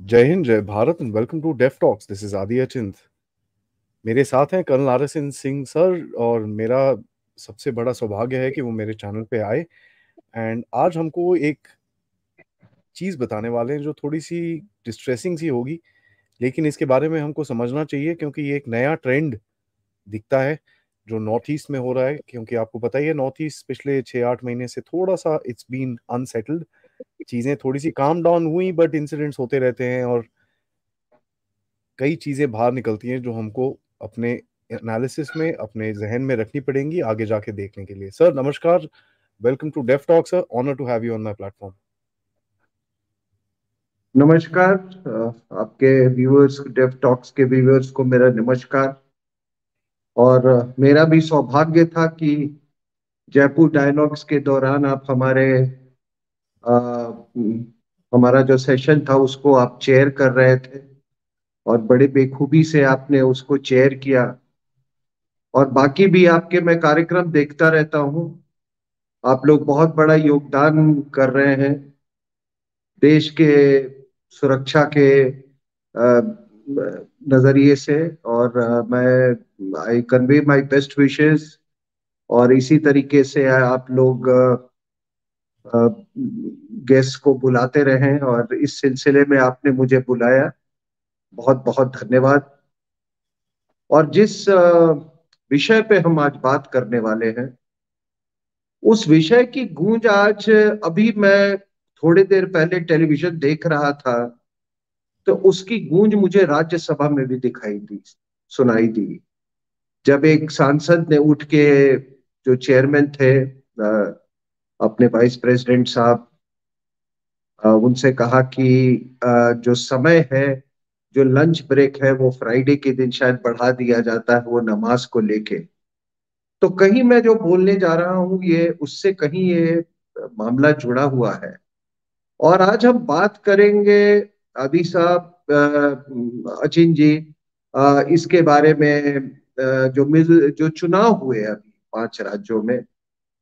जय हिंद, जय Bharat and welcome to deaf talks. This is Adi Achint. मेरे साथ हैं कर्नल आर.एस. सिंह सर, और मेरा सबसे बड़ा सौभाग्य है कि वो मेरे चैनल पे आए। एंड आज हमको एक चीज़ बताने वाले हैं जो थोड़ी सी डिस्ट्रेसिंग सी होगी, लेकिन इसके बारे में हमको समझना चाहिए क्योंकि ये एक नया ट्रेंड दिखता है जो नॉर्थ ईस्ट में हो रहा है। क्योंकि आपको पता ही है, नॉर्थ ईस्ट पिछले 6-8 महीने से थोड़ा सा इट्स बीन अनसेटल्ड। चीज़ें थोड़ी सी काम डाउन हुई, बट इंसिडेंट्स होते रहते हैं और कई चीज़ें बाहर निकलती हैं जो हमको अपने एनालिसिस में, अपने जहन में रखनी पड़ेंगी आगे जाके देखने के लिए। सर नमस्कार, welcome to deaf talk sir, honour to have you on my platform. नमस्कार। आपके व्यूअर्स, डेव टॉक्स के व्यूअर्स को मेरा नमस्कार। और मेरा भी सौभाग्य था कि जयपुर डायलॉग्स के दौरान आप हमारा जो सेशन था उसको आप चेयर कर रहे थे, और बड़े बेखूबी से आपने उसको चेयर किया। और बाकी भी आपके मैं कार्यक्रम देखता रहता हूँ। आप लोग बहुत बड़ा योगदान कर रहे हैं देश के सुरक्षा के नजरिए से। और मैं I convey my best wishes. और इसी तरीके से आप लोग गेस्ट को बुलाते रहें, और इस सिलसिले में आपने मुझे बुलाया, बहुत बहुत धन्यवाद। और जिस विषय पे हम आज बात करने वाले हैं, उस विषय की गूंज आज, अभी मैं थोड़ी देर पहले टेलीविजन देख रहा था, तो उसकी गूंज मुझे राज्यसभा में भी दिखाई दी, सुनाई दी। जब एक सांसद ने उठ के, जो चेयरमैन थे, अपने वाइस प्रेसिडेंट साहब, उनसे कहा कि जो समय है, जो लंच ब्रेक है, वो फ्राइडे के दिन शायद बढ़ा दिया जाता है, वो नमाज को लेके। तो कहीं मैं जो बोलने जा रहा हूँ, ये उससे कहीं ये मामला जुड़ा हुआ है। और आज हम बात करेंगे, आदि साहब, अचिन जी, इसके बारे में, जो चुनाव हुए अभी 5 राज्यों में,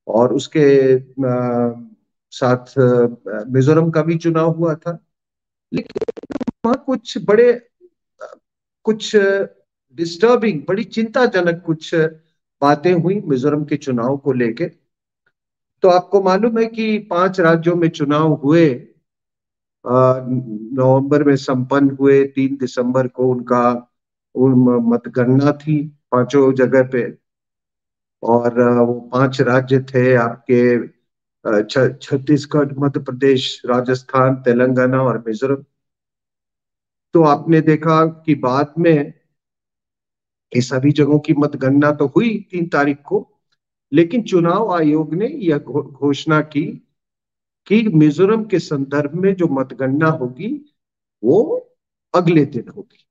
और उसके साथ मिजोरम का भी चुनाव हुआ था। लेकिन वहाँ कुछ डिस्टर्बिंग, बड़ी चिंताजनक कुछ बातें हुई मिजोरम के चुनाव को लेके। तो आपको मालूम है कि 5 राज्यों में चुनाव हुए, नवंबर में संपन्न हुए। 3 दिसंबर को उन मतगणना थी पांचों जगह पे। और वो 5 राज्य थे आपके, छत्तीसगढ़, मध्य प्रदेश, राजस्थान, तेलंगाना और मिजोरम। तो आपने देखा कि बाद में ये सभी जगहों की मतगणना तो हुई 3 तारीख को, लेकिन चुनाव आयोग ने यह घोषणा की कि मिजोरम के संदर्भ में जो मतगणना होगी वो अगले दिन होगी।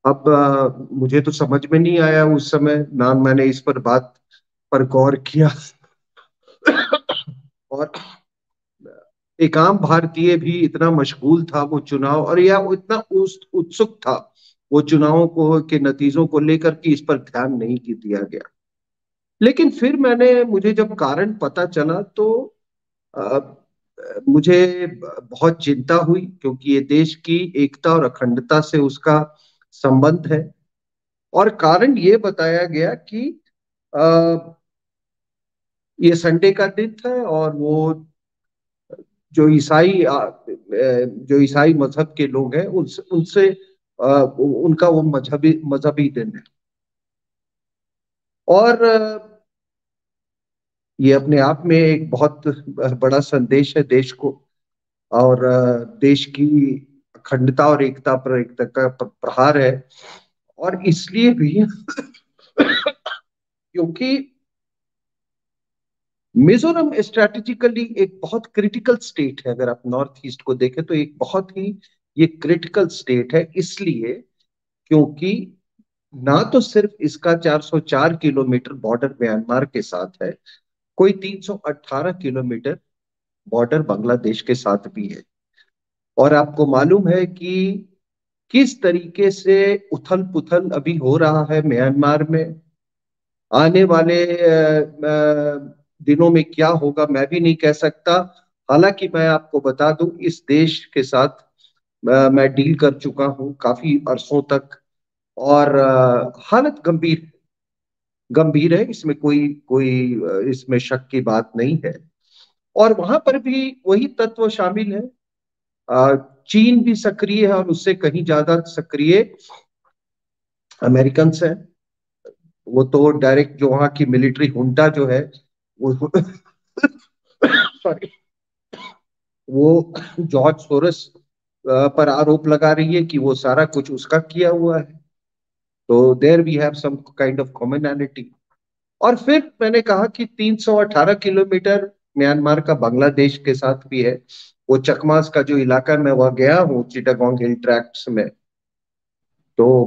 अब मुझे तो समझ में नहीं आया उस समय, ना मैंने इस पर बात पर गौर किया। और एक आम भारतीय भी इतना मशगूल था वो चुनाव, और या वो इतना उत्सुक था वो चुनावों को के नतीजों को लेकर, कि इस पर ध्यान नहीं की दिया गया। लेकिन फिर मुझे जब कारण पता चला, तो अ, मुझे बहुत चिंता हुई, क्योंकि ये देश की एकता और अखंडता से उसका संबंध है। और कारण ये बताया गया कि अ, ये संडे का दिन था, और वो जो जो ईसाई मजहब के लोग हैं, उनसे उनसे उनका वो मजहबी मजहबी दिन है। और ये अपने आप में एक बहुत बड़ा संदेश है देश को, और देश की अखंडता और एकता पर एक तरह का प्रहार है। और इसलिए भी क्योंकि मिजोरम स्ट्रैटेजिकली एक बहुत क्रिटिकल स्टेट है। अगर आप नॉर्थ ईस्ट को देखें तो एक बहुत ही ये क्रिटिकल स्टेट है, इसलिए क्योंकि ना तो सिर्फ इसका 404 किलोमीटर बॉर्डर म्यांमार के साथ है, कोई 318 किलोमीटर बॉर्डर बांग्लादेश के साथ भी है। और आपको मालूम है कि किस तरीके से उथल पुथल अभी हो रहा है म्यांमार में। आने वाले दिनों में क्या होगा मैं भी नहीं कह सकता। हालांकि मैं आपको बता दूं, इस देश के साथ मैं डील कर चुका हूँ काफी अरसों तक। और हालत गंभीर गंभीर है, इसमें कोई कोई इसमें शक की बात नहीं है। और वहां पर भी वही तत्व शामिल है। अ, चीन भी सक्रिय है और उससे कहीं ज्यादा सक्रिय अमेरिकन है। वो तो डायरेक्ट जो वहां की मिलिट्री हुंटा जो है वो सॉरी, वो जॉर्ज सोरस पर आरोप लगा रही है कि वो सारा कुछ उसका किया हुआ है। तो there we have some kind of commonality. और फिर मैंने कहा कि 318 किलोमीटर म्यांमार का बांग्लादेश के साथ भी है। वो चकमास का जो इलाका मैं वहां गया हूँ, चिटागोंग हिल ट्रैक्ट्स में, तो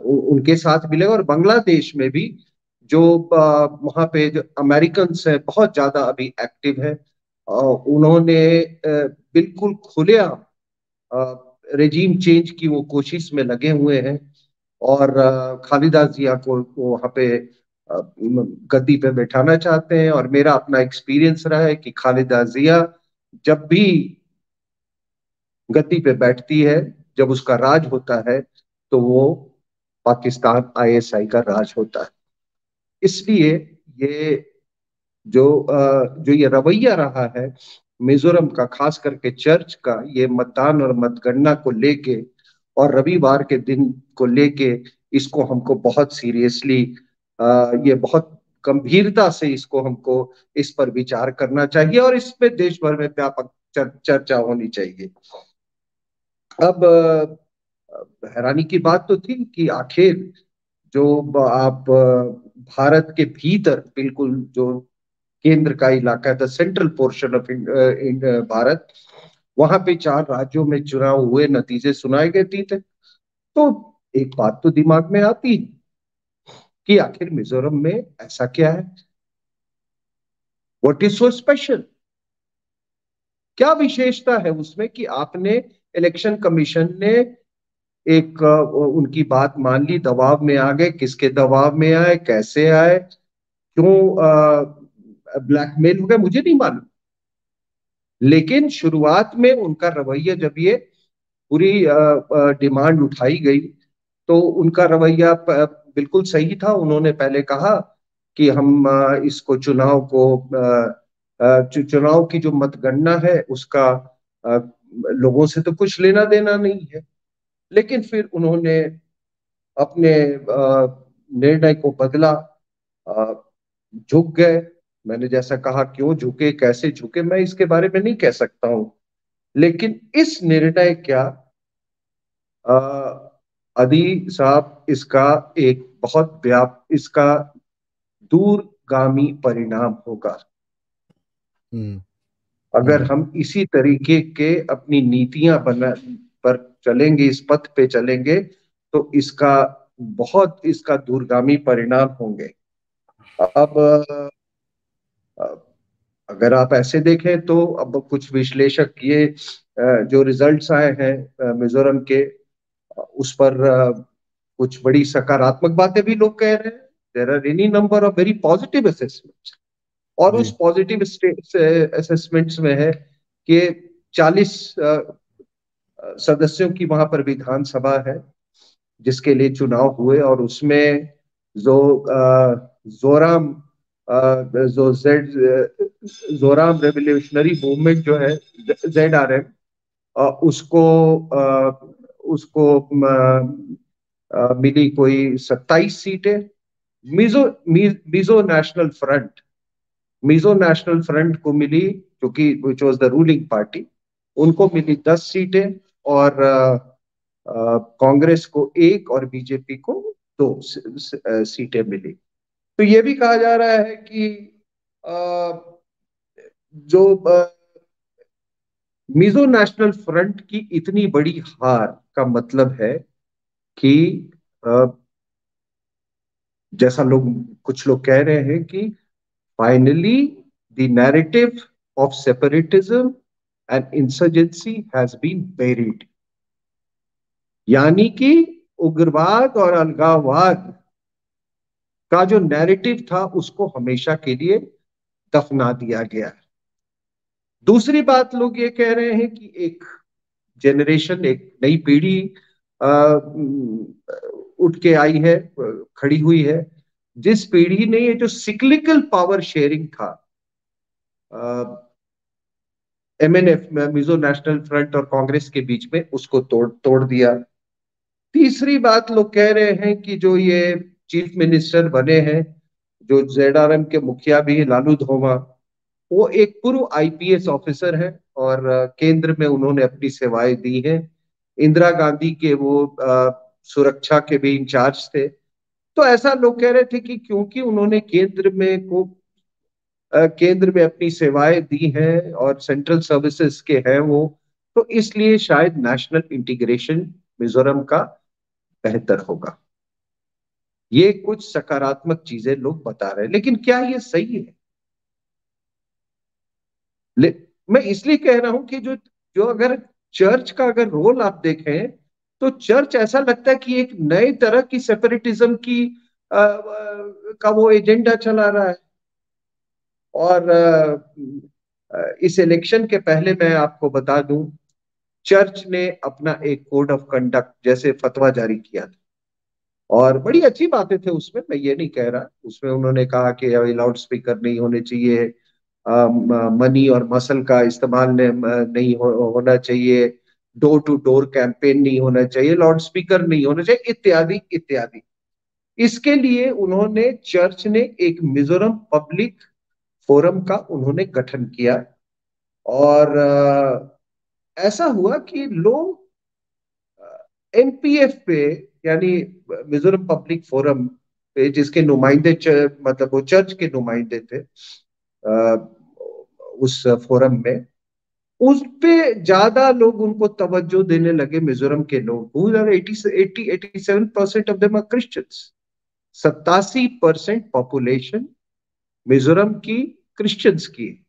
उनके साथ मिले। और बांग्लादेश में भी जो वहां पे जो अमेरिकन है बहुत ज्यादा अभी एक्टिव है। उन्होंने बिल्कुल खुलेआम रेजीम चेंज की वो कोशिश में लगे हुए हैं। और खालिदा जिया को वहां पे गद्दी पे बैठाना चाहते हैं। और मेरा अपना एक्सपीरियंस रहा है कि खालिदा जिया जब भी गद्दी पे बैठती है, जब उसका राज होता है, तो वो पाकिस्तान आईएसआई का राज होता है। इसलिए ये जो ये रवैया रहा है मिजोरम का, खास करके चर्च का, ये मतदान और मतगणना को लेके और रविवार के दिन को लेके, इसको हमको बहुत सीरियसली, ये बहुत गंभीरता से इसको हमको इस पर विचार करना चाहिए और इस पे देश भर में व्यापक चर्चा होनी चाहिए। अब हैरानी की बात तो थी कि आखिर जो आप भारत के भीतर बिल्कुल जो केंद्र का इलाका है, the central portion of Bharat, वहां पे 4 राज्यों में चुनाव हुए, नतीजे सुनाए गए थे। तो एक बात तो दिमाग में आती कि आखिर मिजोरम में ऐसा क्या है, व्हाट इज सो स्पेशल, क्या विशेषता है उसमें कि आपने, इलेक्शन कमीशन ने एक उनकी बात मान ली, दबाव में आ गए, किसके दबाव में आए, कैसे आए, क्यों ब्लैकमेल हो गए, मुझे नहीं मालूम। लेकिन शुरुआत में उनका रवैया, जब ये पूरी डिमांड उठाई गई, तो उनका रवैया बिल्कुल सही था। उन्होंने पहले कहा कि हम इसको चुनाव की जो मतगणना है उसका अ, लोगों से तो कुछ लेना देना नहीं है। लेकिन फिर उन्होंने अपने निर्णय को बदला, अ, झुक गए। मैंने जैसा कहा, क्यों झुके, कैसे झुके, मैं इसके बारे में नहीं कह सकता हूं। लेकिन इस निर्णय क्या, अ, अदी साहब, इसका एक बहुत इसका दूरगामी परिणाम होगा। हम्म। अगर हम्म। हम इसी तरीके के अपनी नीतियां बना पर चलेंगे, इस पथ पे चलेंगे, तो इसका दूरगामी परिणाम होंगे। अब अ, अगर आप ऐसे देखें तो अब कुछ विश्लेषक ये जो रिजल्ट्स आए हैं मिजोरम के, उस पर कुछ बड़ी सकारात्मक बातें भी लोग कह रहे हैं। There are any number of very positive assessments. और उस जी। पॉजिटिव असेसमेंट्स में है कि 40 सदस्यों की वहां पर विधानसभा है जिसके लिए चुनाव हुए। और उसमें जो जोराम जो जोराम रेवोल्यूशनरी मूवमेंट जो है, ZRM, उसको उसको मिली कोई 27 सीटें। Mizo Mizo national front Mizo national front को मिली, क्योंकि which was the ruling party, उनको मिली 10 सीटें। और कांग्रेस को एक और बीजेपी को 2 सीटें मिली। तो ये भी कहा जा रहा है कि अ, जो मिजो नेशनल फ्रंट की इतनी बड़ी हार का मतलब है कि अ, जैसा कुछ लोग कह रहे हैं कि finally the narrative of separatism and insurgency has been buried. यानी कि उग्रवाद और अलगाववाद का जो नैरेटिव था उसको हमेशा के लिए दफना दिया गया है। दूसरी बात लोग ये कह रहे हैं कि एक जनरेशन, एक नई पीढ़ी उठ के आई है, खड़ी हुई है, जिस पीढ़ी ने ये जो सिक्लिकल पावर शेयरिंग था, एमएनएफ मिजो नेशनल फ्रंट और कांग्रेस के बीच में, उसको तोड़ तोड़ दिया। तीसरी बात, लोग कह रहे हैं कि जो ये चीफ मिनिस्टर बने हैं, जो जेडआरएम के मुखिया भी हैं, लालू धोमा, वो एक पूर्व आईपीएस ऑफिसर है और केंद्र में उन्होंने अपनी सेवाएं दी हैं। इंदिरा गांधी के वो सुरक्षा के भी इंचार्ज थे। तो ऐसा लोग कह रहे थे कि क्योंकि उन्होंने केंद्र में अपनी सेवाएं दी हैं और सेंट्रल सर्विसेज के हैं वो, तो इसलिए शायद नेशनल इंटीग्रेशन मिजोरम का बेहतर होगा। ये कुछ सकारात्मक चीजें लोग बता रहे हैं, लेकिन क्या ये सही है? मैं इसलिए कह रहा हूं कि जो जो अगर चर्च का अगर रोल आप देखें, तो चर्च ऐसा लगता है कि एक नए तरह की सेपरेटिज्म की का वो एजेंडा चला रहा है। और इस इलेक्शन के पहले मैं आपको बता दूं, चर्च ने अपना एक कोड ऑफ कंडक्ट जैसे फतवा जारी किया था, और बड़ी अच्छी बातें थे उसमें, मैं ये नहीं कह रहा। उसमें उन्होंने कहा कि लाउड स्पीकर नहीं होने चाहिए, मनी और मसल का इस्तेमाल नहीं होना चाहिए, डोर टू डोर कैंपेन नहीं होना चाहिए, लाउड स्पीकर नहीं होना चाहिए, इत्यादि इत्यादि। इसके लिए उन्होंने, चर्च ने एक मिजोरम पब्लिक फोरम का उन्होंने गठन किया। और ऐसा हुआ कि लोग एमपीएफ पे, यानी मिजोरम पब्लिक फोरम पे, जिसके नुमाइंदे मतलब वो चर्च के नुमाइंदे थे उस फोरम में, उस पे ज्यादा लोग उनको तवज्जो देने लगे। मिजोरम के लोग 87% of them are Christians. 87% population Mizoram की क्रिश्चियंस की।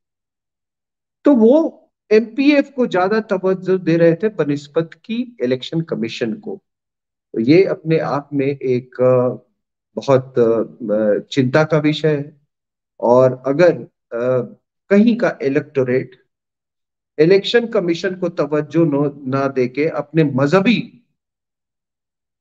तो वो एमपीएफ को ज्यादा तवज्जो दे रहे थे बनिस्बत की इलेक्शन कमीशन को। तो ये अपने आप में एक बहुत चिंता का विषय है। और अगर कहीं का इलेक्टोरेट इलेक्शन कमीशन को तवज्जो ना देके अपने मजहबी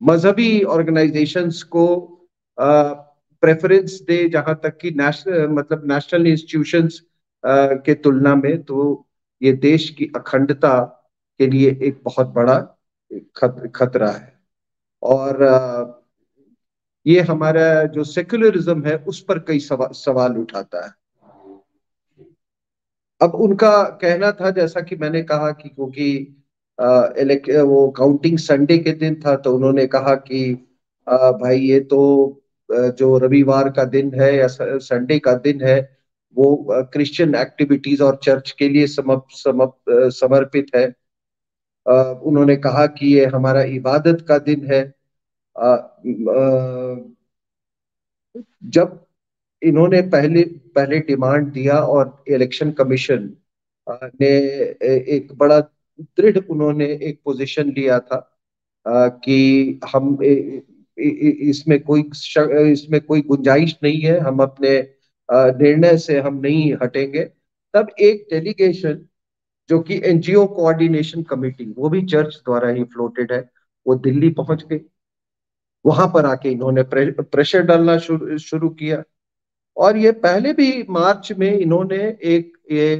मजहबी ऑर्गेनाइजेशंस को प्रेफरेंस दे, जहां तक कि नेशनल मतलब नेशनल इंस्टीट्यूशंस के तुलना में, तो ये देश की अखंडता के लिए एक बहुत बड़ा खतरा है। और ये हमारा जो सेक्युलरिज्म है उस पर कई सवाल उठाता है। अब उनका कहना था, जैसा कि मैंने कहा, कि क्योंकि वो काउंटिंग संडे के दिन था, तो उन्होंने कहा कि भाई ये तो जो रविवार का दिन है या संडे का दिन है, वो क्रिश्चियन एक्टिविटीज और चर्च के लिए समर्पित है। उन्होंने कहा कि ये हमारा इबादत का दिन है। जब इन्होंने पहले पहले डिमांड दिया और इलेक्शन कमीशन ने एक बड़ा दृढ़ उन्होंने एक पोजीशन लिया था कि हम इसमें कोई गुंजाइश नहीं है, हम अपने निर्णय से हम नहीं हटेंगे। तब एक डेलीगेशन, जो कि एनजीओ कोऑर्डिनेशन कमेटी, वो भी चर्च द्वारा ही फ्लोटेड है, वो दिल्ली पहुंच गई। वहां पर आके इन्होंने प्रेशर डालना शुरू किया। और ये पहले भी मार्च में इन्होंने एक ये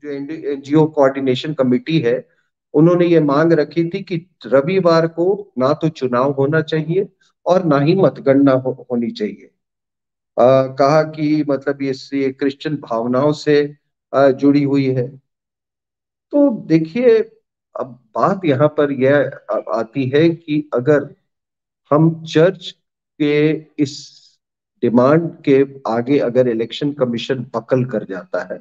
जो एनजीओ कोऑर्डिनेशन कमेटी है, उन्होंने ये मांग रखी थी कि रविवार को ना तो चुनाव होना चाहिए और ना ही मतगणना होनी चाहिए। कहा कि मतलब ये क्रिश्चियन भावनाओं से जुड़ी हुई है। तो देखिए, अब बात यहाँ पर यह आती है कि अगर हम चर्च के इस डिमांड के आगे अगर इलेक्शन कमीशन पकड़ कर जाता है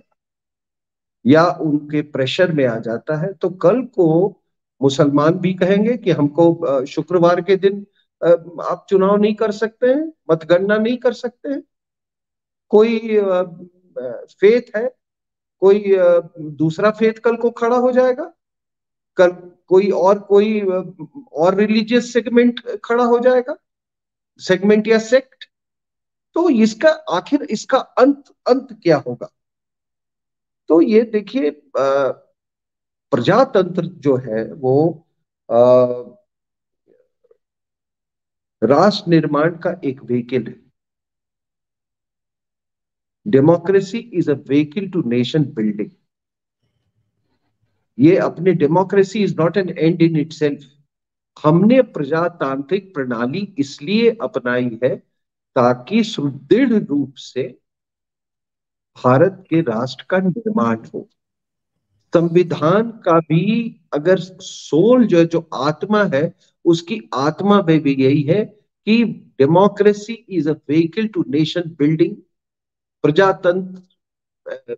या उनके प्रेशर में आ जाता है, तो कल को मुसलमान भी कहेंगे कि हमको शुक्रवार के दिन आप चुनाव नहीं कर सकते हैं, मतगणना नहीं कर सकते हैं। कोई फेथ है, कोई दूसरा फेथ कल को खड़ा हो जाएगा, कल कोई और रिलीजियस सेगमेंट खड़ा हो जाएगा, सेगमेंट या सेक्ट। तो इसका आखिर इसका अंत अंत क्या होगा? तो ये देखिए, प्रजातंत्र जो है वो अ, राष्ट्र निर्माण का एक व्हीकल है। Democracy is a vehicle to nation building. ये अपने democracy is not an end in itself. हमने प्रजातांत्रिक प्रणाली इसलिए अपनाई है ताकि सुदृढ़ रूप से भारत के राष्ट्र का निर्माण हो। संविधान का भी अगर सोल जो है, जो आत्मा है, उसकी आत्मा में भी यही है कि democracy is a vehicle to nation building. प्रजातंत्र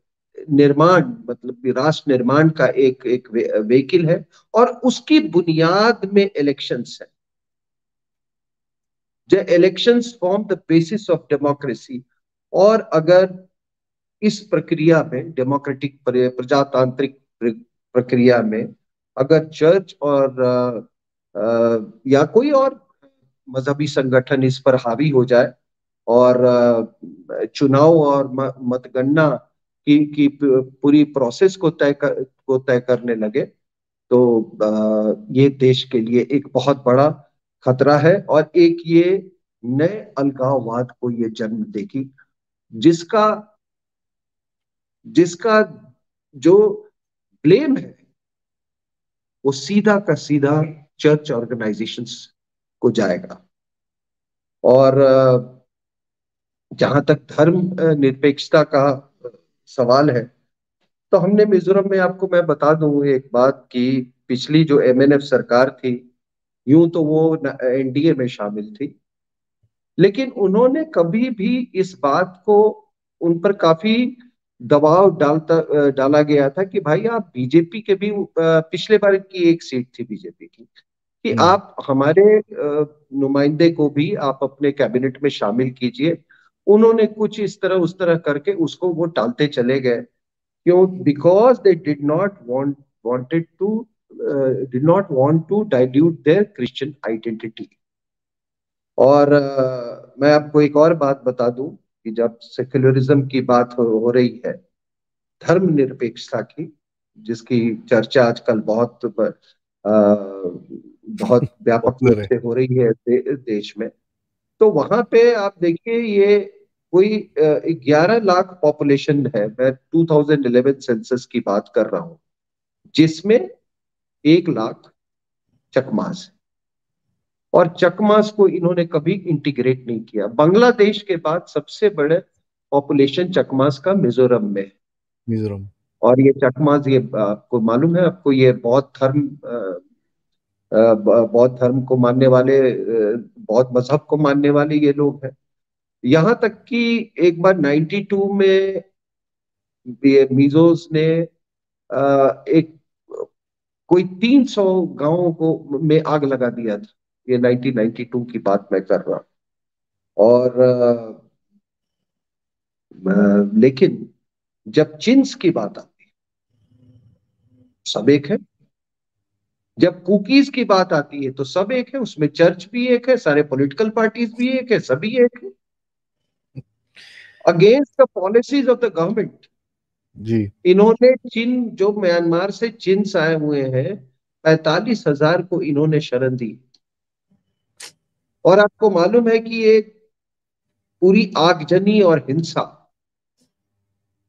निर्माण मतलब कि राष्ट्र निर्माण का एक एक व्हीकल है, और उसकी बुनियाद में इलेक्शंस है। जो elections form the basis of democracy. और अगर इस प्रक्रिया में, डेमोक्रेटिक प्रजातांत्रिक प्रक्रिया में, अगर चर्च और या कोई और मजहबी संगठन इस पर हावी हो जाए और चुनाव और मतगणना की पूरी प्रोसेस को तय करने लगे, तो ये देश के लिए एक बहुत बड़ा खतरा है, और एक ये नए अलगाववाद को ये जन्म देगी, जिसका जिसका जो ब्लेम है वो सीधा का सीधा चर्च ऑर्गेनाइजेशंस को जाएगा। और जहां तक धर्म निरपेक्षता का सवाल है, तो हमने मिजोरम में, आपको मैं बता दूं एक बात कि पिछली जो एमएनएफ सरकार थी, यूं तो वो एनडीए में शामिल थी, लेकिन उन्होंने कभी भी इस बात को, उन पर काफी दबाव डाला गया था कि भाई आप बीजेपी के भी पिछले बार की एक सीट थी बीजेपी की, कि हम्म। आप हमारे नुमाइंदे को भी आप अपने कैबिनेट में शामिल कीजिए। उन्होंने कुछ इस तरह उस तरह करके उसको वो टालते चले गए। क्यों? Because they did not want to dilute their Christian identity. और मैं आपको एक और बात बता दूं कि जब सेक्युलरिज्म की बात हो रही है, धर्मनिरपेक्षता की, जिसकी चर्चा आजकल बहुत व्यापक रूप पॉपुलर है। से हो रही है देश में, तो वहां पे आप देखिए, ये कोई 11 लाख पॉपुलेशन है। मैं 2011 सेंसस की बात कर रहा हूँ, जिसमें 1 लाख चकमास है, और चकमास को इन्होंने कभी इंटीग्रेट नहीं किया। बांग्लादेश के बाद सबसे बड़े पॉपुलेशन चकमास का मिजोरम में है। मिजोरम। और ये चकमास, ये आपको मालूम है, आपको ये बौद्ध धर्म को मानने वाले, बौद्ध मजहब को मानने वाले ये लोग हैं। यहाँ तक कि एक बार 92 में ये मिजोस ने एक कोई 300 गांवों को में आग लगा दिया था। ये 1992 की बात मैं कर रहा हूँ। और लेकिन जब चिन्स की बात आती है, सब एक है। जब कुकीज की बात आती है तो सब एक है, उसमें चर्च भी एक है, सारे पॉलिटिकल पार्टीज भी एक है, सभी एक है। Against the policies of the government, जी। इन्होंने चीन, जो म्यांमार से चिन्स आए हुए हैं, 45,000 को इन्होंने शरण दी। और आपको मालूम है कि ये पूरी आगजनी और हिंसा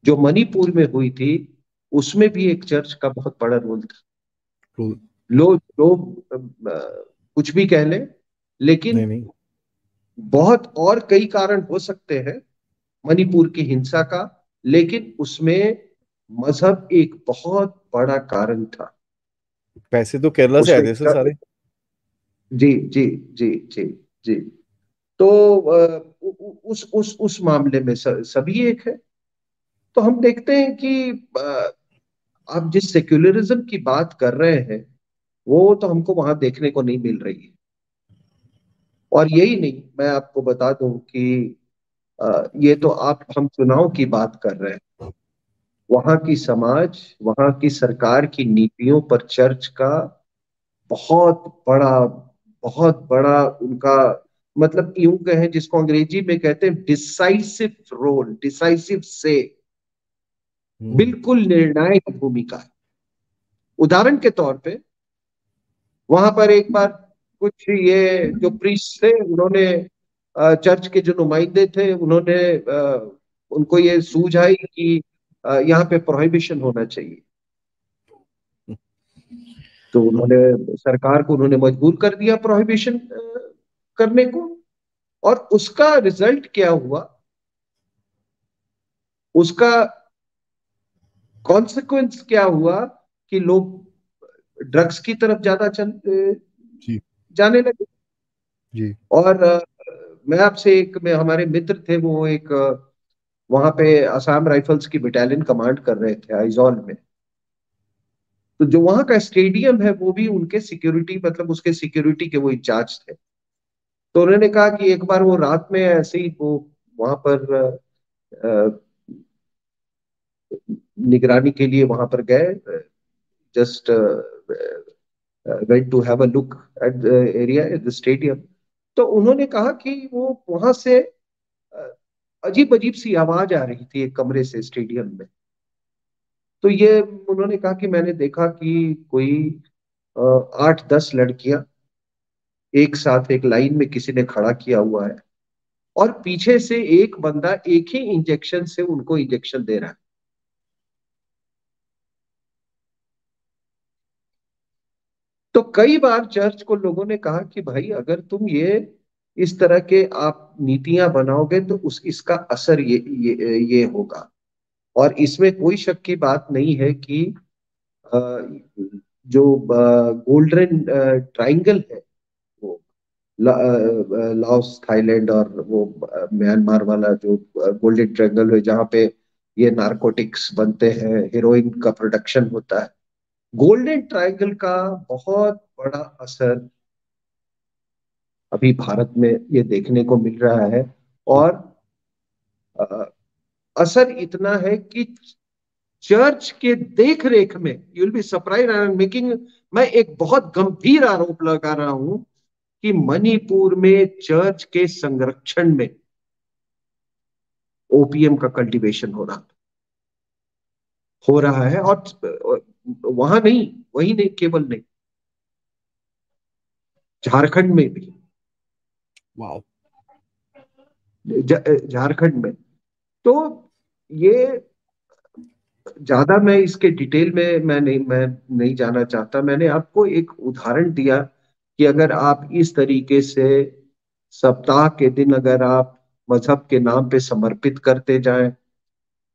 जो मणिपुर में हुई थी, उसमें भी एक चर्च का बहुत बड़ा रोल था। तो लोग कुछ भी कह लें, लेकिन नहीं नहीं। बहुत और कई कारण हो सकते हैं मणिपुर की हिंसा का, लेकिन उसमें मजहब एक बहुत बड़ा कारण था। पैसे तो केरला से आए उसमें थे सर सारे। जी जी जी जी जी। तो उस मामले में सभी एक है। तो हम देखते हैं कि आप जिस सेक्युलरिज्म की बात कर रहे हैं, वो तो हमको वहां देखने को नहीं मिल रही है। और यही नहीं, मैं आपको बता दूं कि ये तो आप, हम चुनाव की बात कर रहे हैं, वहां की समाज, वहां की सरकार की नीतियों पर चर्च का बहुत बड़ा बहुत बड़ा उनका, मतलब यूं कहें, जिसको अंग्रेजी में कहते हैं डिसाइसिव रोल, डिसाइसिव से, हम्म। बिल्कुल निर्णायक भूमिका है। उदाहरण के तौर पे वहां पर एक बार कुछ ये जो प्रीस्ट थे उन्होंने चर्च के जो नुमाइंदे थे उन्होंने उनको ये सूझाई कि यहाँ पे प्रोहिबिशन होना चाहिए। तो उन्होंने सरकार को उन्होंने मजबूर कर दिया प्रोहिबिशन करने को। और उसका रिजल्ट क्या हुआ, उसका कॉन्सिक्वेंस क्या हुआ कि लोग ड्रग्स की तरफ ज्यादा जी। जाने लगे। जी। और मैं आपसे एक में हमारे मित्र थे, वो एक वहां पे असम राइफल्स की बटालियन कमांड कर रहे थे आइजॉल में। तो जो वहां का स्टेडियम है वो भी उनके सिक्योरिटी, मतलब उसके सिक्योरिटी के वो इंचार्ज थे। तो उन्होंने कहा कि एक बार वो रात में ऐसे ही वो वहां पर निगरानी के लिए वहां पर गए, just went to have a look at the area at the stadium. तो उन्होंने कहा कि वो वहां से अजीब अजीब सी आवाज आ रही थी एक कमरे से स्टेडियम में। तो ये उन्होंने कहा कि मैंने देखा कि कोई 8-10 लड़कियां एक साथ एक लाइन में किसी ने खड़ा किया हुआ है, और पीछे से एक बंदा एक ही इंजेक्शन से उनको इंजेक्शन दे रहा है। तो कई बार चर्च को लोगों ने कहा कि भाई अगर तुम ये इस तरह के आप नीतियां बनाओगे तो उस इसका असर ये होगा। और इसमें कोई शक की बात नहीं है कि अ, जो गोल्डन ट्रायंगल है, वो लाओस थाईलैंड और वो म्यांमार वाला जो गोल्डन ट्रायंगल है जहाँ पे ये नारकोटिक्स बनते हैं, हेरोइन का प्रोडक्शन होता है, गोल्डन ट्रायंगल का बहुत बड़ा असर अभी भारत में ये देखने को मिल रहा है। जी। और अ, असर इतना है कि चर्च के देख रेख में, you will be surprise I am making, मैं एक बहुत गंभीर आरोप लगा रहा हूं कि मणिपुर में चर्च के संरक्षण में ओपीएम का कल्टीवेशन हो रहा है। और वहां नहीं, वही नहीं, केवल नहीं, झारखंड में भी, वाह। झारखंड में। तो ये ज्यादा मैं इसके डिटेल में मैं नहीं जाना चाहता। मैंने आपको एक उदाहरण दिया कि अगर आप इस तरीके से सप्ताह के दिन अगर आप मजहब के नाम पे समर्पित करते जाएं,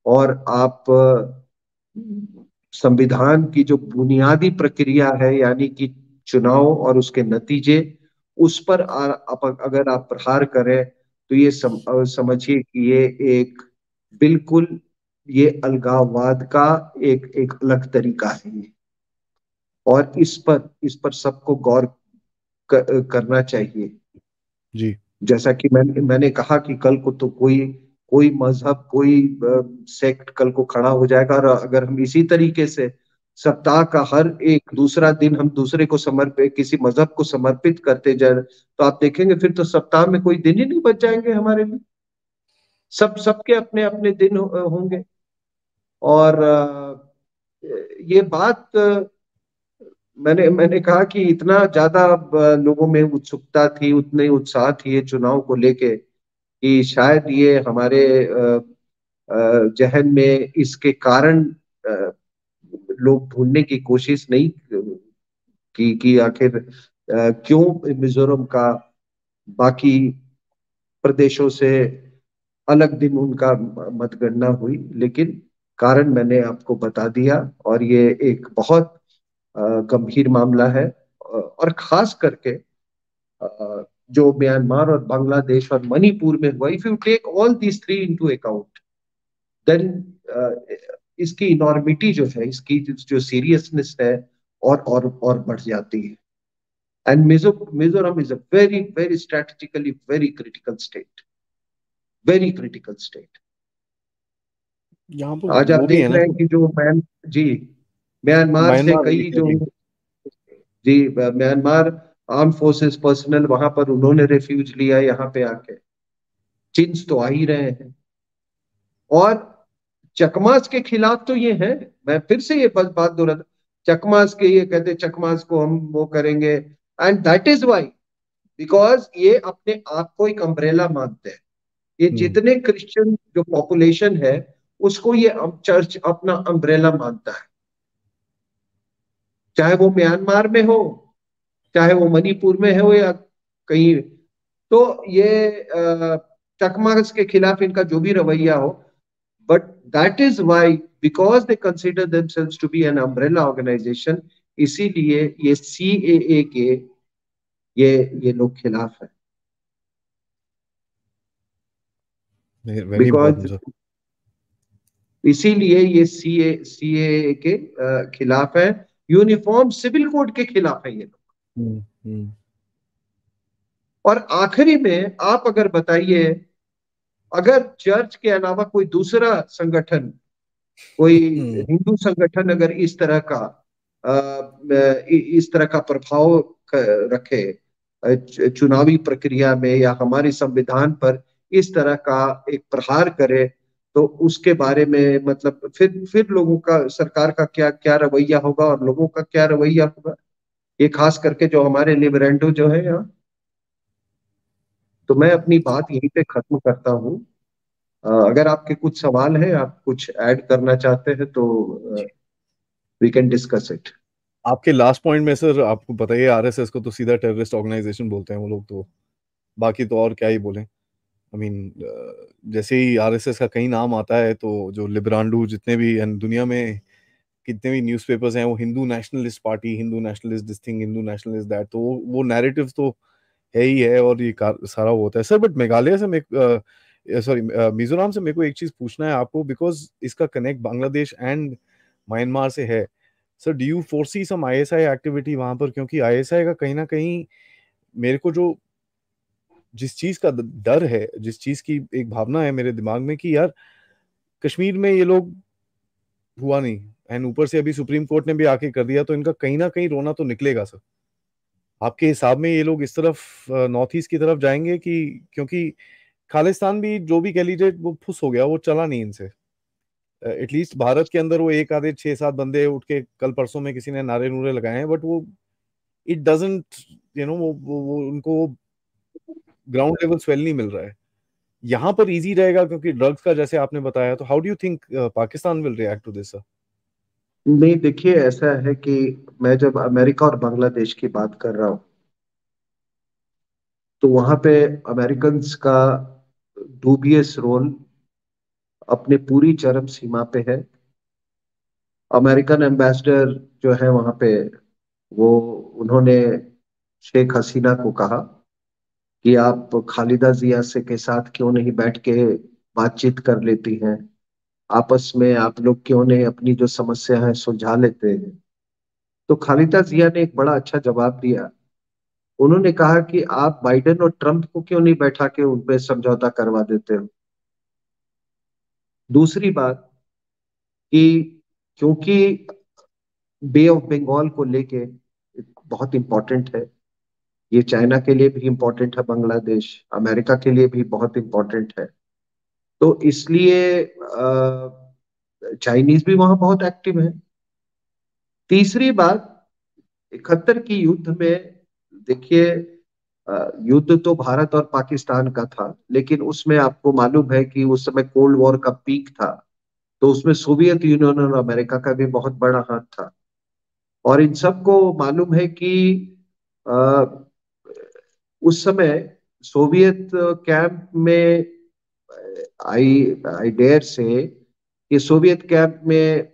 और आप संविधान की जो बुनियादी प्रक्रिया है यानी कि चुनाव और उसके नतीजे, उस पर अगर आप प्रहार करें तो ये समझिए कि ये एक बिल्कुल ये अलगाववाद का एक एक अलग तरीका है ये। और इस पर सबको गौर करना चाहिए। जी। जैसा कि मैंने कहा कि कल को तो कोई कोई मजहब, कोई सेक्ट कल को खड़ा हो जाएगा, और अगर हम इसी तरीके से सप्ताह का हर एक दूसरा दिन हम दूसरे को समर्पित, किसी मजहब को समर्पित करते जाए, तो आप देखेंगे फिर तो सप्ताह में कोई दिन ही नहीं बच जाएंगे हमारे लिए। सबके अपने अपने दिन होंगे। और ये बात मैंने मैंने कहा कि इतना ज्यादा अब लोगों में उत्सुकता थी, उतने उत्साह थी ये चुनाव को लेके, कि शायद ये हमारे जहन में इसके कारण अ, लोग ढूंढने की कोशिश नहीं की कि आखिर क्यों मिजोरम का बाकी प्रदेशों से अलग दिन उनका मतगणना हुई। लेकिन कारण मैंने आपको बता दिया। और ये एक बहुत गंभीर मामला है। और खास करके जो म्यांमार और बांग्लादेश और मणिपुर में हुआ, if you take all these three into account, then इसकी इनॉर्मिटी जो है, इसकी जो सीरियसनेस है, और बढ़ जाती है। And Mizoram is a very very strategically very critical state, very critical state. यहाँ पर आज आप वो भी है देख ना रहे हैं सर, कि जो जी, म्यांमार से म्यांमार कई जो, रिकवरी। जी, म्यांमार आर्म फोर्सेस पर्सनल वहां पर उन्होंने रेफ्यूज लिया यहाँ पे आके। चिन्ह तो आ ही रहे हैं। और चकमास के खिलाफ तो ये है, मैं फिर से ये बात दोहराता, चकमास के, ये कहते चकमास को हम वो करेंगे। And that is why, because ये अपने आप को एक अम्ब्रेला मानते हैं। ये हम्म। जितने क्रिश्चियन जो पॉपुलेशन है, उसको ये चर्च अपना अम्ब्रेला मानता है। चाहे वो म्यांमार में हो, चाहे वो मणिपुर में हो, या कहीं। तो ये चकमास के खिलाफ इनका जो भी रवैया हो, but that is why, because they consider themselves to be an umbrella organization, इसीलिए ये सीएए के ये लोग खिलाफ है। Very because important sir. इसीलिए ये सीए के खिलाफ है, यूनिफॉर्म सिविल कोड के खिलाफ है ये लोग। हम्म। हम्म। और आखिरी में आप अगर बताइए, अगर चर्च के अलावा कोई दूसरा संगठन, कोई हम्म। हिंदू संगठन अगर इस तरह का इस तरह का प्रभाव रखे चुनावी प्रक्रिया में, या हमारे संविधान पर इस तरह का एक प्रहार करे, तो उसके बारे में मतलब फिर लोगों का, सरकार का क्या क्या रवैया होगा और लोगों का क्या रवैया होगा। ये खास करके जो हमारे लिबरेंडो जो है यहाँ। तो मैं अपनी बात यहीं पे खत्म करता हूँ। अगर आपके कुछ सवाल है, आप कुछ ऐड करना चाहते हैं, तो वी कैन डिस्कस इट। आपके लास्ट पॉइंट में सर, आपको पता ही है आरएसएस को तो सीधा टेररिस्ट ऑर्गेनाइजेशन बोलते हैं वो लोग, तो बाकी तो और क्या ही बोलें। आई मीन, जैसे ही आरएसएस का कहीं नाम आता है तो जो लिबरांडू जितने भी दुनिया में कितने भी न्यूज़पेपर्स हैं, वो Hindu nationalist party, Hindu nationalist this thing, Hindu nationalist that, तो वो नैरेटिव तो है ही है, और ये सारा वो होता है सर। बट मेघालय से सॉरी, मिजोरम से मेरे को एक चीज पूछना है आपको, बिकॉज इसका कनेक्ट बांग्लादेश एंड म्यांमार से है। Sir, do you foresee some ISI activity वहां पर? क्योंकि आईएसआई का कहीं ना कहीं मेरे को जो जिस चीज का डर है, जिस चीज की एक भावना है मेरे दिमाग में कि यार कश्मीर में ये लोग हुआ नहीं, एंड ऊपर से अभी सुप्रीम कोर्ट ने भी आके कर दिया, तो इनका कहीं ना कहीं रोना तो निकलेगा सर। आपके हिसाब में ये लोग इस तरफ नॉर्थ ईस्ट की तरफ जाएंगे कि, क्योंकि खालिस्तान भी जो भी कह लीजिए वो फुस हो गया, वो चला नहीं इनसे। एटलीस्ट भारत के अंदर वो एक आधे छह सात बंदे उठ के कल परसों में किसी ने नारे नूरे लगाए हैं, बट वो इट डजंट, वो उनको ग्राउंड लेवल स्वेल नहीं मिल रहा है। यहाँ पर इजी रहेगा क्योंकि ड्रग्स का जैसे आपने बताया, तो how do you think Pakistan will react to this sir? नहीं, देखिए ऐसा है कि मैं जब अमेरिका और बांग्लादेश की बात कर रहा हूँ, तो वहां पे अमेरिकन्स का डूबियस रोल अपने पूरी चरम सीमा पे है। अमेरिकन एम्बेसडर जो है वहां पे, वो उन्होंने शेख हसीना को कहा कि आप खालिदा जिया से के साथ क्यों नहीं बैठ के बातचीत कर लेती हैं, आपस में आप लोग क्यों नहीं अपनी जो समस्या है सुलझा लेते हैं। तो खालिदा जिया ने एक बड़ा अच्छा जवाब दिया। उन्होंने कहा कि आप बाइडेन और ट्रंप को क्यों नहीं बैठा के उन पे समझौता करवा देते हो। दूसरी बात कि क्योंकि बे ऑफ बंगाल को लेके बहुत इंपॉर्टेंट है, ये चाइना के लिए भी इंपॉर्टेंट है, बांग्लादेश अमेरिका के लिए भी बहुत इंपॉर्टेंट है। तो इसलिए चाइनीज भी वहां बहुत एक्टिव है। तीसरी बात, 71 की युद्ध में देखिए, युद्ध तो भारत और पाकिस्तान का था, लेकिन उसमें आपको मालूम है कि उस समय कोल्ड वॉर का पीक था। तो उसमें सोवियत यूनियन और अमेरिका का भी बहुत बड़ा हाथ था। और इन सबको मालूम है कि अ, उस समय सोवियत कैंप में, आई आई डेयर से, कि सोवियत कैंप में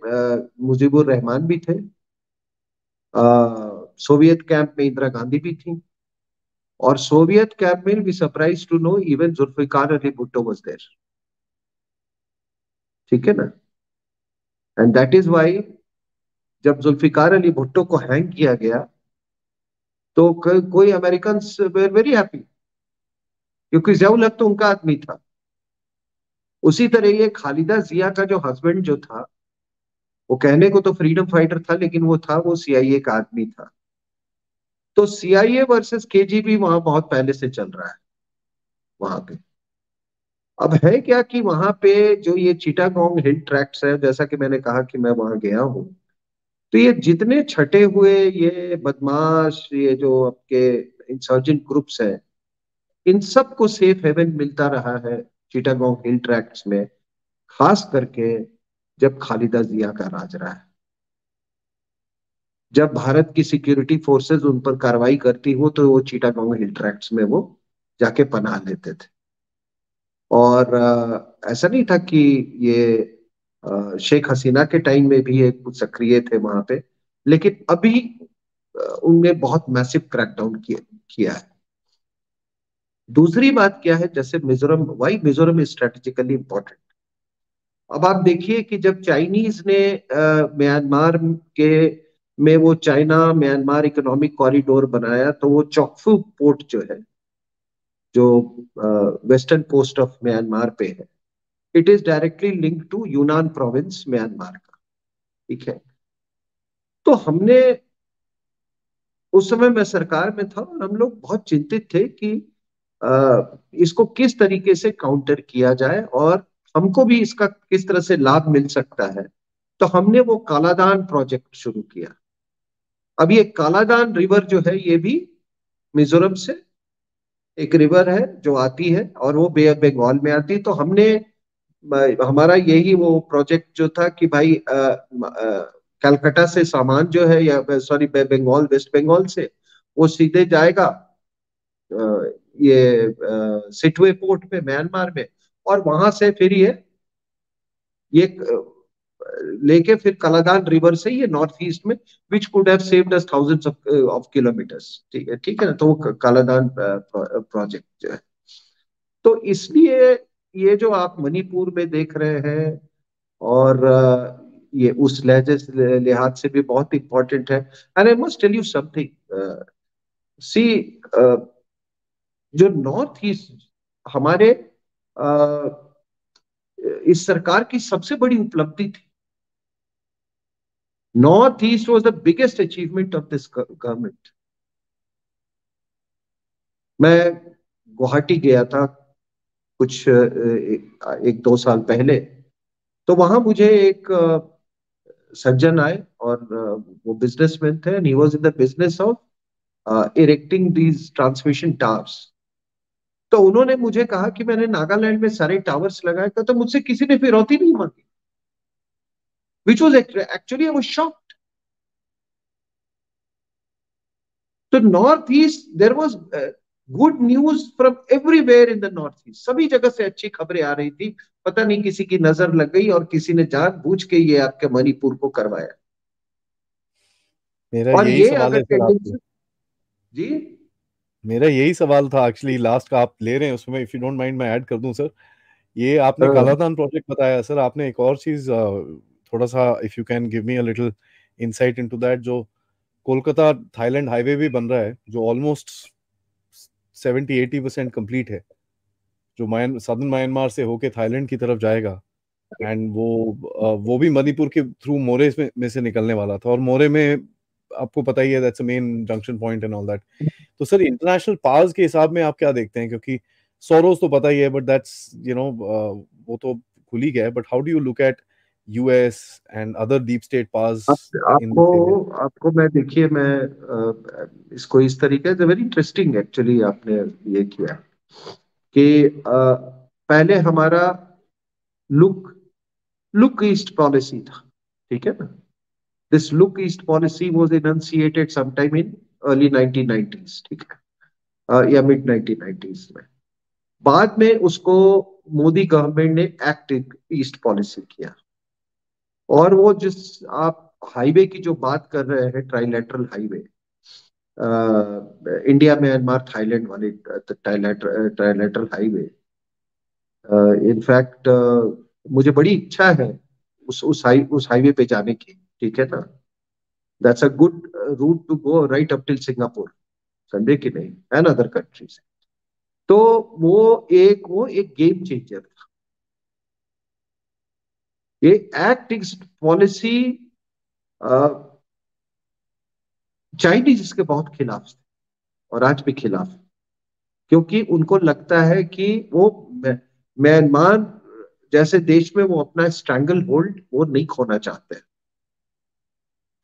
मुजीबुर रहमान भी थे, सोवियत कैंप में इंदिरा गांधी भी थी, और सोवियत कैंप में be surprise to know even Zulfikar Ali Bhutto was there. ठीक है ना। एंड दैट इज व्हाई जब जुल्फिकार अली भुट्टो को हैंग किया गया, तो कोई अमेरिकन वेर वेरी हैप्पी, क्योंकि जयाउल हक तो उनका आदमी था। उसी तरह ये खालिदा जिया का जो हस्बैंड जो था, वो कहने को तो फ्रीडम फाइटर था, लेकिन वो सीआईए का आदमी था। तो सीआईए वर्सेस केजीबी वहां बहुत पहले से चल रहा है वहां पे। अब है क्या कि वहां पे जो ये चिटागोंग हिल ट्रैक्ट्स है, जैसा कि मैंने कहा कि मैं वहां गया हूँ, तो ये जितने छटे हुए ये बदमाश, ये जो आपके इंसर्जेंट ग्रुप्स हैं, इन सबको सेफ हेवन मिलता रहा है चिटागोंग हिल ट्रैक्ट्स में, खास करके जब खालिदा जिया का राज रहा है। जब भारत की सिक्योरिटी फोर्सेस उन पर कार्रवाई करती हो तो वो चिटागोंग हिल ट्रैक्ट्स में वो जाके पनाह लेते थे। और ऐसा नहीं था कि ये शेख हसीना के टाइम में भी ये कुछ सक्रिय थे वहां पे, लेकिन अभी उनने बहुत मैसिव क्रैकडाउन किया है। दूसरी बात क्या है, जैसे Mizoram, why Mizoram is strategically important. अब आप देखिए कि जब चाइनीज ने म्यांमार के में वो चाइना म्यांमार इकोनॉमिक कॉरिडोर बनाया, तो वो चॉकफू पोर्ट जो है, जो वेस्टर्न कोस्ट ऑफ म्यांमार पे है, it is directly linked to Yunnan province Myanmar का। ठीक है। तो हमने, उस समय मैं सरकार में था और हम लोग बहुत चिंतित थे कि इसको किस तरीके से काउंटर किया जाए और हमको भी इसका किस तरह से लाभ मिल सकता है। तो हमने वो कालादान प्रोजेक्ट शुरू किया। अब ये कालादान रिवर जो है, ये भी मिजोरम से एक रिवर है जो आती है और वो बे ऑफ बंगाल में आती है। तो हमने, हमारा यही वो प्रोजेक्ट जो था कि भाई कलकत्ता से सामान जो है, या सॉरी बंगाल, वेस्ट बंगाल से वो सीधे जाएगा ये सिटवे पोर्ट पे म्यांमार में, और वहां से फिर ये लेके फिर कलादान रिवर से ये नॉर्थ ईस्ट में, which could have saved us thousands of kilometres. ठीक है ना। तो वो कलादान प्रोजेक्ट जो है, तो इसलिए ये जो आप मणिपुर में देख रहे हैं, और ये उस लहजे से लिहाज से भी बहुत इंपॉर्टेंट है। And I must tell you something, see, जो नॉर्थ ईस्ट हमारे इस सरकार की सबसे बड़ी उपलब्धि थी। North east was the biggest achievement of this government. मैं गुवाहाटी गया था कुछ एक दो साल पहले। तो वहां मुझे एक सज्जन आए, और वो बिजनेसमैन थे, and he was in the business of erecting these transmission towers. तो उन्होंने मुझे कहा कि मैंने नागालैंड में सारे टावर्स लगाए, तो मुझसे किसी ने फिरौती नहीं मांगी, which was actually I was shocked. तो north east there was good news from everywhere in the north east. सभी जगह से अच्छी खबरें आ रही थी। पता नहीं किसी की नजर लग गई और किसी ने जानबूझ के ये आपके मणिपुर को करवाया। मेरा और यही ये सवाल अगर है सर आपसे। टेंडेंसी, जी, मेरा यही सवाल था एक्चुअली, लास्ट का आप ले रहे हैं उसमें, इफ यू डोंट माइंड मैं ऐड कर दूं सर। ये आपने हाँ, कालादान प्रोजेक्ट बताया सर, आपने एक और चीज थोड़ा सा, if you can give me a little insight into that, जो कोलकाता थाईलैंड हाईवे भी बन रहा है, जो ऑलमोस्ट 70-80% कंप्लीट है, जो सदर्न म्यांमार से होके थाईलैंड की तरफ जाएगा। एंड वो भी मणिपुर के थ्रू मोरे में से निकलने वाला था, और मोरे में आपको पता ही है that's a main junction point and all that. तो सर इंटरनेशनल पास के हिसाब में आप क्या देखते हैं, क्योंकि सोरोस तो पता ही है, बट दैट्स वो तो खुल ही गया है, but how do you look at US and other deep state पास इन आपको दिस एरिया? आपको मैं, देखिए, मैं इसको इस तरीके से, वेरी इंटरेस्टिंग एक्चुअली आपने ये किया कि पहले हमारा लुक लुक ईस्ट पॉलिसी था। ठीक है ना। This look east policy was initiated sometime in early 1990s। ठीक है। या मिड 1990s में। बाद में उसको मोदी गवर्नमेंट ने एक्ट ईस्ट पॉलिसी किया। और वो जिस आप हाईवे की जो बात कर रहे हैं, trilateral highway, India Myanmar Thailand वाले ट्राइलेटरल हाईवे, इनफैक्ट मुझे बड़ी इच्छा है उस हाईवे पे जाने की। ठीक है ना। That's a good route to go right up till Singapore, समझे कि नहीं, एंड अदर कंट्रीज। तो वो एक गेम चेंजर था। ये एक्ट ईस्ट पॉलिसी चाइनीज इसके बहुत खिलाफ थे, और आज भी खिलाफ है, क्योंकि उनको लगता है कि वो म्यांमार जैसे देश में वो अपना स्ट्रैंगल होल्ड वो नहीं खोना चाहते हैं।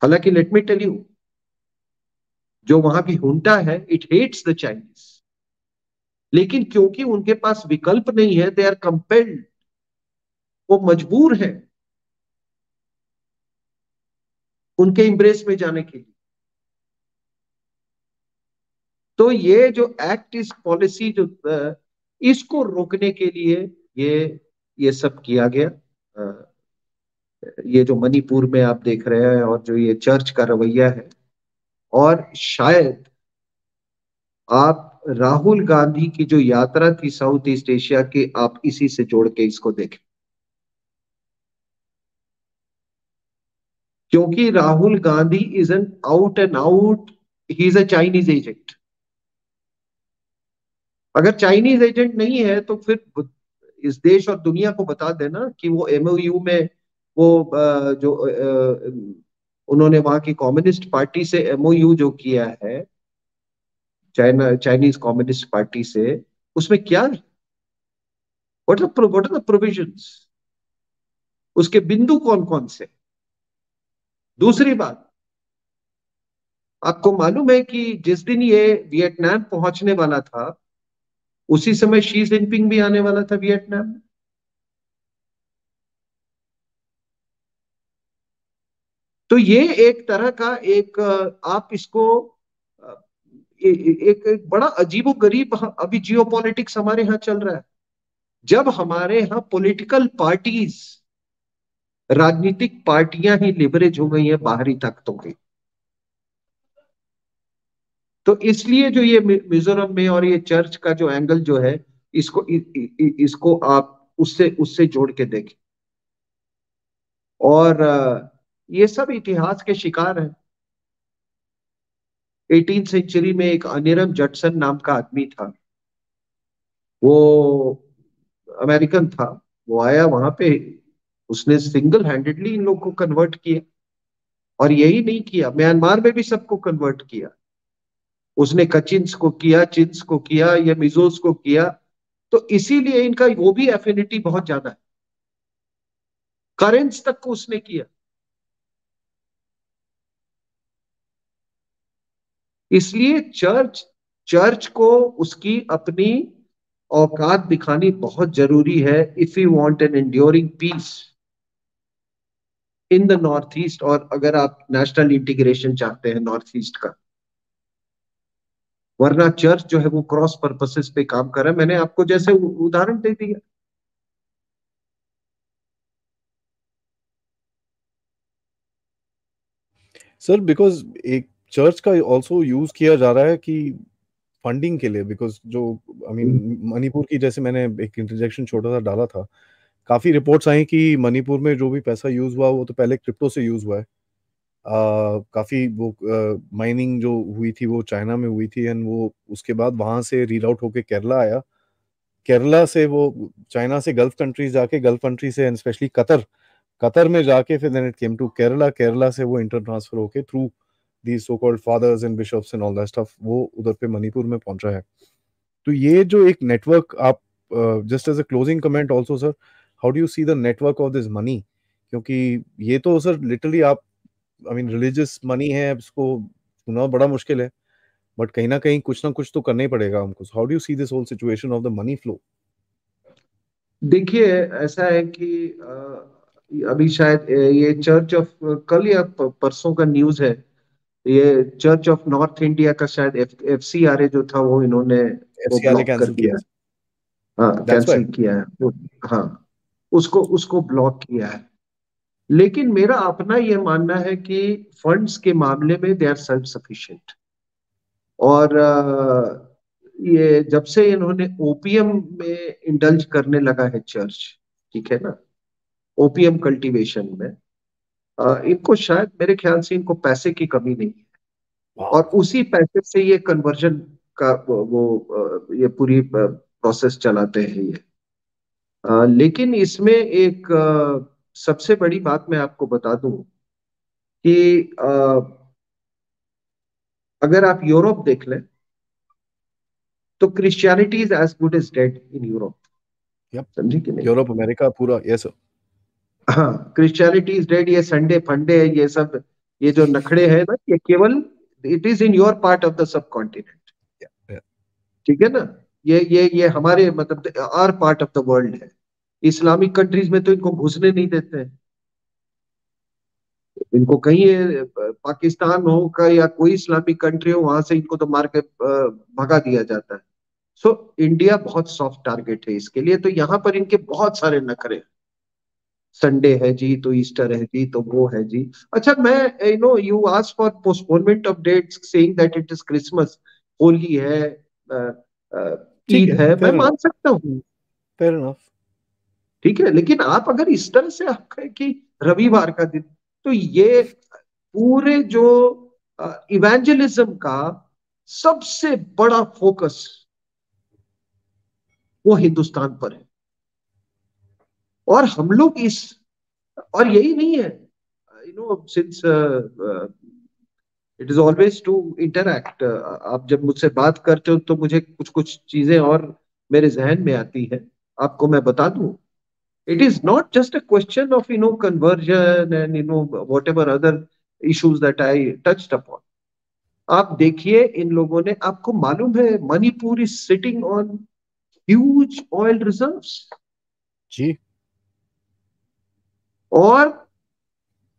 हालांकि लेट मी टेल यू, जो वहां की हुंटा है इट हेट्स द चाइनीज, लेकिन क्योंकि उनके पास विकल्प नहीं है, दे आर कंपेल्ड, वो मजबूर है उनके इम्ब्रेस में जाने के लिए। तो ये जो एक्ट इस पॉलिसी जो इसको रोकने के लिए ये ये सब किया गया। ये जो मणिपुर में आप देख रहे हैं और जो ये चर्च का रवैया है, और शायद आप राहुल गांधी की जो यात्रा थी साउथ ईस्ट एशिया की, आप इसी से जोड़ के इसको देखें, क्योंकि Rahul Gandhi is an out and out, he is a Chinese agent. अगर चाइनीज एजेंट नहीं है तो फिर इस देश और दुनिया को बता देना कि वो एमओयू में वो जो उन्होंने वहां की कम्युनिस्ट पार्टी से एमओयू जो किया है, चाइनीज कम्युनिस्ट पार्टी से, उसमें क्या है, व्हाट आर द प्रोविजंस, उसके बिंदु कौन कौन से। दूसरी बात, आपको मालूम है कि जिस दिन ये वियतनाम पहुंचने वाला था, उसी समय शी जिनपिंग भी आने वाला था वियतनाम में। तो ये एक तरह का एक आप इसको एक बड़ा अजीबोगरीब अभी जियो पॉलिटिक्स हमारे यहाँ चल रहा है, जब हमारे यहाँ पॉलिटिकल पार्टीज, राजनीतिक पार्टियां ही लिवरेज हो गई हैं बाहरी ताकतों के। तो इसलिए जो ये मिजोरम में और ये चर्च का जो एंगल जो है, इसको आप उससे उससे जोड़ के देखें। और ये सब इतिहास के शिकार हैं। 18th सेंचुरी में एक अनिरम जटसन नाम का आदमी था, वो अमेरिकन था, वो आया वहां पे, उसने सिंगल हैंडेडली इन लोग को कन्वर्ट किया। और यही नहीं किया, म्यांमार में भी सबको कन्वर्ट किया उसने, कचिन्स को किया, चिन्स को किया, या मिजोस को किया। तो इसीलिए इनका वो भी एफिनिटी बहुत ज्यादा है, करेंस तक को उसने किया। इसलिए चर्च चर्च को उसकी अपनी औकात दिखानी बहुत जरूरी है, if you want an enduring peace in the north east, और अगर आप नेशनल इंटीग्रेशन चाहते हैं नॉर्थ ईस्ट का। वरना चर्च जो है वो क्रॉस पर्पसेस पे काम कर रहा है, मैंने आपको जैसे उदाहरण दे दिया। सर बिकॉज एक चर्च का ऑल्सो यूज किया जा रहा है कि फंडिंग के लिए, बिकॉज जो आई मीन मणिपुर की, जैसे मैंने एक इंटरजेक्शन छोटा सा डाला था, काफी रिपोर्ट्स आई कि मणिपुर में जो भी पैसा यूज हुआ वो तो पहले क्रिप्टो से यूज हुआ है। काफी वो माइनिंग जो हुई थी वो चाइना में हुई थी, एंड वो उसके बाद वहां से रीराउट होके केरला आया। केरला से वो चाइना से गल्फ कंट्रीज जाके, गल्फ कंट्री से एंड स्पेशली कतर, कतर में जाके फिर then it came to Kerala, Kerala से वो इंटर ट्रांसफर होके through the so called fathers and bishops and all that stuff वो उधर पे मणिपुर में पहुंचा है। तो ये जो एक नेटवर्क आप, just as a closing comment also sir, how do you see the network of this money? क्योंकि ये तो सर लिटरली आप, आई मीन रिलीजियस मनी है, इसको छूना बड़ा मुश्किल है, बट कहीं ना कुछ तो करना ही पड़ेगा हमको। How do you see this whole situation of the money flow? देखिए, ऐसा है कि अभी शायद ये चर्च ऑफ, कल या परसों का न्यूज है, ये चर्च ऑफ नॉर्थ इंडिया का शायद एफ सी आर ए जो था वो इन्होंने वो एफसीआरए ब्लॉक कर कैंसिल दिया किया, है। हाँ, दैट्स व्हाई। कैंसिल किया है हाँ, उसको उसको ब्लॉक किया है। लेकिन मेरा अपना ये मानना है कि फंड्स के मामले में दे आर सेल्फ सफिशिएंट। और ये जब से इन्होंने ओपीएम में इंडल्ज करने लगा है चर्च, ठीक है ना, ओपीएम कल्टीवेशन में, इनको शायद मेरे ख्याल से इनको पैसे की कमी नहीं है, और उसी पैसे से ये कन्वर्जन का ये पूरी प्रोसेस चलाते हैं ये। लेकिन इसमें एक सबसे बड़ी बात मैं आपको बता दूं कि अगर आप यूरोप देख लें, तो Christianity is as good as dead in Europe. Yup, समझे कि नहीं? यूरोप अमेरिका पूरा, यस सर। हाँ, क्रिश्चियनिटी इज डेड, ये संडे फंडे ये सब, ये जो नखड़े हैं ना, ये केवल it is in your part of the subcontinent. Yeah, yeah. ठीक है ना? ये हमारे मतलब our part of the world है। इस्लामिक कंट्रीज में तो इनको घुसने नहीं देते हैं। इनको कहीं पाकिस्तान हो का या कोई इस्लामिक कंट्री हो, वहां से इनको तो मार के भगा दिया जाता है। सो इंडिया बहुत सॉफ्ट टारगेट है इसके लिए, तो यहाँ पर इनके बहुत सारे नखरे हैं। संडे है जी तो ईस्टर है जी तो वो है जी। अच्छा, मैं you ask for postponement of dates saying that it is Christmas, Holi है, अ, ठीक ईद है, है, मैं फेयर मान इनफ। सकता हूँ। Fair enough. ठीक है, लेकिन आप अगर इस तरह से आप कहें कि रविवार का दिन, तो ये पूरे जो इवेंजलिज्म का सबसे बड़ा फोकस वो हिंदुस्तान पर है। और हम लोग इस, और यही नहीं है, since it is always to interact, आप जब मुझसे बात करते हो तो मुझे कुछ कुछ चीजें और मेरे जहन में आती है, आपको मैं बता दूं। It is not just a question of conversion and whatever other issues that I touched upon. आप देखिए इन लोगों ने, आपको मालूम है Manipur is sitting on huge oil reserves. जी। और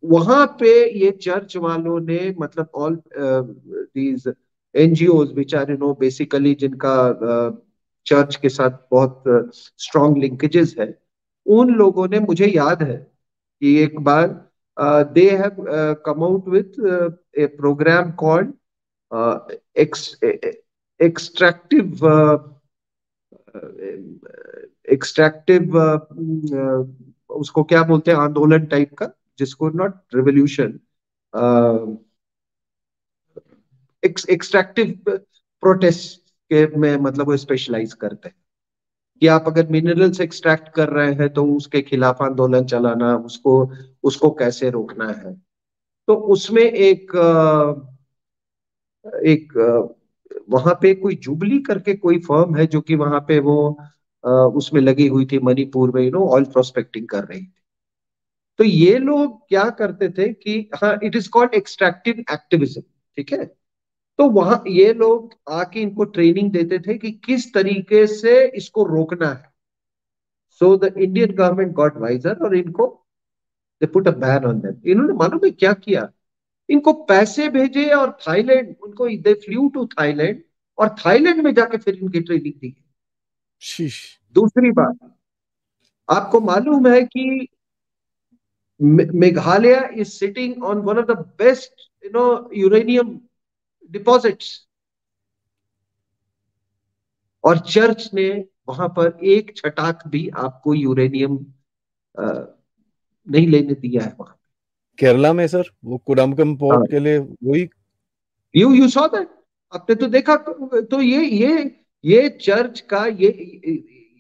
वहां पे ये चर्च वालों ने, मतलब all these NGOs which are basically जिनका चर्च के साथ बहुत स्ट्रॉन्ग लिंकेजेस है, उन लोगों ने, मुझे याद है कि एक बार they have come out with a program called extractive extractive उसको क्या बोलते हैं, आंदोलन टाइप का, जिसको नॉट रिवोल्यूशन, एक्सट्रैक्टिव प्रोटेस्ट के में मतलब वो स्पेशलाइज करते हैं कि आप अगर मिनरल्स एक्सट्रैक्ट कर रहे हैं तो उसके खिलाफ आंदोलन चलाना, उसको उसको कैसे रोकना है। तो उसमें एक वहां पे कोई जुबली करके कोई फर्म है जो कि वहां पे वो उसमें लगी हुई थी, मणिपुर में ऑयल प्रोस्पेक्टिंग कर रही थी। तो ये लोग क्या करते थे कि, हाँ, it is called extractive activism. ठीक है, तो वहां ये लोग आके इनको ट्रेनिंग देते थे कि किस तरीके से इसको रोकना है। So the Indian government got wiser और इनको they put a ban on them. इन्होंने मालूम है क्या किया, इनको पैसे भेजे और थाईलैंड, उनको दे फ्लू टू थाईलैंड, और थाईलैंड में जाके फिर इनकी ट्रेनिंग दी। शीश। दूसरी बात, आपको मालूम है कि Meghalaya is sitting on one of the best uranium deposits, और चर्च ने वहां पर एक छटाक भी आपको यूरेनियम नहीं लेने दिया है वहां। केरला में सर, वो कुडम्बकम हाँ, पोर्ट के लिए वही। यू सॉ दैट, आपने तो देखा। तो ये चर्च का ये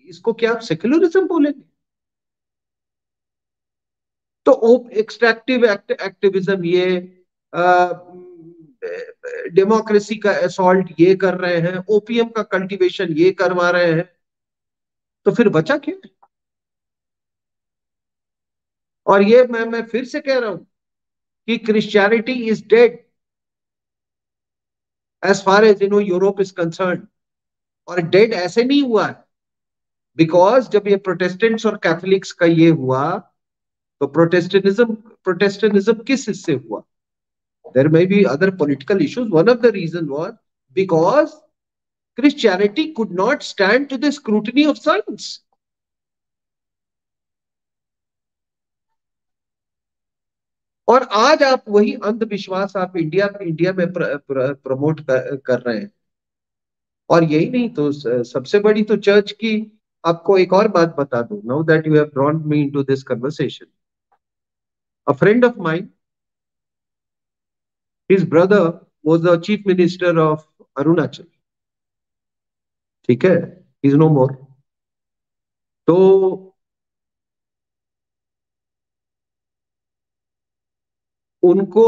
इसको क्या आप सेक्युलरिज्म बोलेंगे? तो एक्सट्रैक्टिव एक्टिविज्म, ये डेमोक्रेसी का असॉल्ट ये कर रहे हैं, ओपीएम का कल्टीवेशन ये करवा रहे हैं, तो फिर बचा क्या? और ये मैं फिर से कह रहा हूं कि Christianity is dead as far as Europe is concern. और डेड ऐसे नहीं हुआ है, बिकॉज जब ये प्रोटेस्टेंट्स और कैथोलिक्स का ये हुआ, तो प्रोटेस्टेंटिज्म किस हिस्से हुआ? There may be other political issues, one of the reason was because Christianity could not stand to the scrutiny of science. और आज आप वही अंधविश्वास आप इंडिया में प्रमोट कर रहे हैं। और यही नहीं तो सबसे बड़ी तो चर्च की, आपको एक और बात बता दूं, now that you have drawn me into this conversation, a friend of mine, his brother was the chief minister of Arunachal. ठीक है, इज नो मोर। तो उनको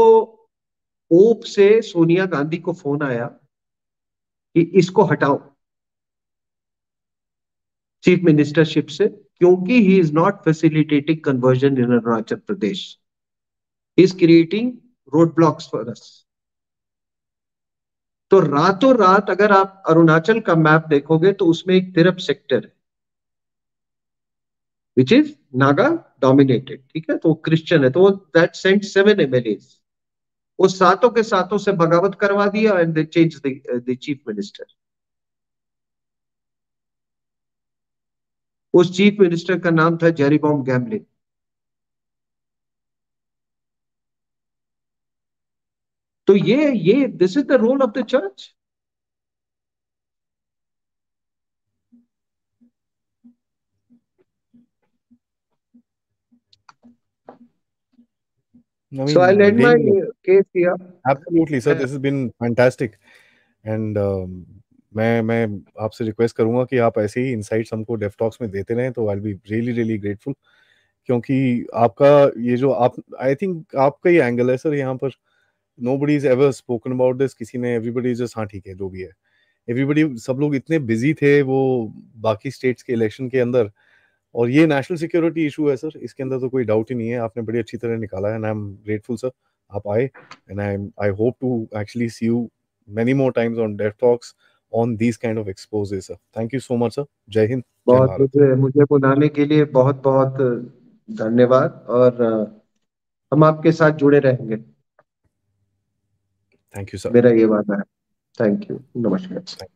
ओप से सोनिया गांधी को फोन आया कि इसको हटाओ चीफ मिनिस्टरशिप से, क्योंकि he is not facilitating conversion in Arunachal Pradesh, he is creating road blocks for us. तो रातों रात अगर आप अरुणाचल का मैप देखोगे तो उसमें एक तिरप सेक्टर है, विच इज नागा डोमिनेटेड, ठीक है, तो क्रिश्चियन है, तो दैट सेंट 7 MLAs। वो सातों के सातों से बगावत करवा दिया and they change the chief minister. उस चीफ मिनिस्टर का नाम था जेरीबॉम गैमलिन। तो ये this is the role of the church. I so I mean, lend my really, case here. absolutely, sir. This has been fantastic. And मैं आपसे request करूंगा कि आप ऐसे ही इनसाइट्स हमको डेफ टॉक्स में देते रहें, तो आई बी रियली रियली ग्रेटफुल। क्योंकि आपका ये जो आप, आई थिंक आपका ये एंगल है सर यहाँ पर। Nobody is ever spoken about this, किसी ने, एवरीबडी इज जस्ट हाँ ठीक है जो भी है। एवरीबडी, सब लोग इतने बिजी थे वो बाकी स्टेट्स के इलेक्शन के अंदर, और ये नेशनल सिक्योरिटी इशू है सर, इसके अंदर तो कोई डाउट ही नहीं है। आपने बड़ी अच्छी तरह निकाला है and I am grateful sir आप आए। And I hope to actually see you many more times on Dev Talks on these kind of exposes, sir. Thank you so much, sir. Jai Hind, Jai बहुत Bharat. मुझे मुझे बुलाने के लिए बहुत बहुत धन्यवाद। और हम आपके साथ जुड़े रहेंगे, Thank you, sir. मेरा ये वादा है। थैंक यू, नमस्कार।